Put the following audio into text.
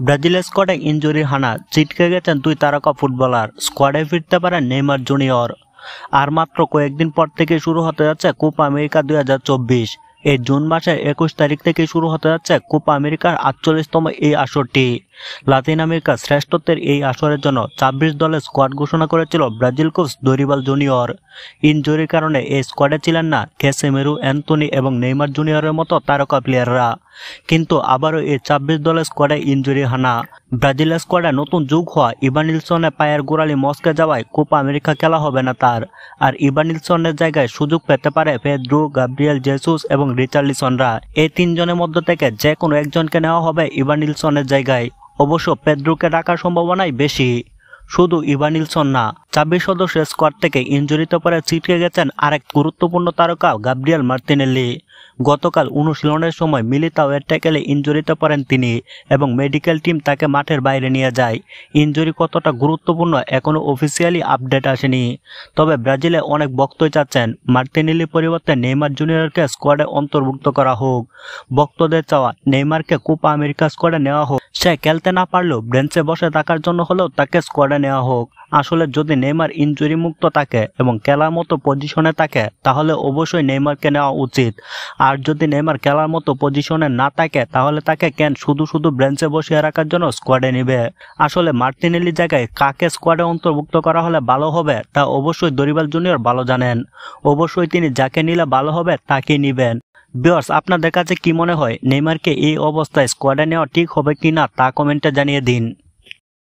ব্রাজিলের স্কোয়াডে ইনজুরির হানা, ছিটকে গেছেন দুই তারকা ফুটবলার। স্কোয়াডে ফিরতে পারেন নেইমার জুনিয়র। আর মাত্র কয়েকদিন পর থেকে শুরু হতে যাচ্ছে কোপা আমেরিকা 2024। এই জুন মাসের 21 তারিখ থেকে শুরু হতে যাচ্ছে কোপা আমেরিকার 48তম এই আসরটি। লাতিন আমেরিকার শ্রেষ্ঠত্বের এই আসরের জন্য 26 দলের স্কোয়াড ঘোষণা করেছিল ব্রাজিল কোচ দরিবাল জুনিয়র। ইনজুরির কারণে এই স্কোয়াডে ছিলেন না ক্যাসেমেরো, অ্যান্টনি এবং নেইমার জুনিয়রের মতো তারকা প্লেয়াররা। কিন্তু আবারও এই 26 দলের স্কোয়াডে ইনজুরি হানা। ব্রাজিলের স্কোয়াডে নতুন যোগ হওয়া ইভানিলসনের পায়ের গোড়ালি মচকে যাওয়ায় কোপা আমেরিকা খেলা হবে না তার। আর ইভানিলসনের জায়গায় সুযোগ পেতে পারে পেদ্রো, গাব্রিয়েল জেসুস এবং রিচার্লিসনরা। এই তিনজনের মধ্য থেকে যে কোনো একজনকে নেওয়া হবে ইভানিলসনের জায়গায়। অবশ্য পেদ্রোকে ডাকার সম্ভাবনাই বেশি। শুধু ইভানিলসন না, 26 সদস্যের স্কোয়াড থেকে ইনজুরিতে পরে ছিটকে গেছেন আরেক গুরুত্বপূর্ণ তারকা গাব্রিয়েল মার্তিনেল্লি। গতকাল অনুশীলনের সময় মিলিতাওয়ের ট্যাকেলে ইনজুরিতে পড়েন তিনি এবং মেডিকেল টিম তাকে মাঠের বাইরে নিয়ে যায়। ইনজুরি কতটা গুরুত্বপূর্ণ এখনও অফিসিয়ালি আপডেট আসেনি। তবে ব্রাজিলে অনেক ভক্তই চাচ্ছেন মার্তিনেল্লির পরিবর্তে নেইমার জুনিয়রকে স্কোয়াডে অন্তর্ভুক্ত করা হোক। ভক্তদের চাওয়া নেইমারকে কোপা আমেরিকা স্কোয়াডে নেওয়া হোক। সে খেলতে না পারলেও বেঞ্চে বসে থাকার জন্য হলেও তাকে স্কোয়াডে নেওয়া হোক। আসলে যদি নেইমার ইনজুরি মুক্ত থাকে এবং খেলার মতো পজিশনে থাকে তাহলে অবশ্যই নেইমারকে নেওয়া উচিত। আর যদি নেইমার খেলার মতো পজিশনে না থাকে তাহলে তাকে কেন শুধু শুধু বেঞ্চে বসিয়ে রাখার জন্য স্কোয়াডে নেবে। আসলে মার্তিনেল্লির জায়গায় কাকে স্কোয়াডে অন্তর্ভুক্ত করা হলে ভালো হবে তা অবশ্যই দরিবাল জুনিয়র ভালো জানেন। অবশ্যই তিনি যাকে নিলে ভালো হবে তাকেই নিবেন। ভিউয়ার্স, আপনাদের কাছে কি মনে হয় নেইমারকে এই অবস্থায় স্কোয়াডে নেওয়া ঠিক হবে কিনা তা কমেন্টে জানিয়ে দিন।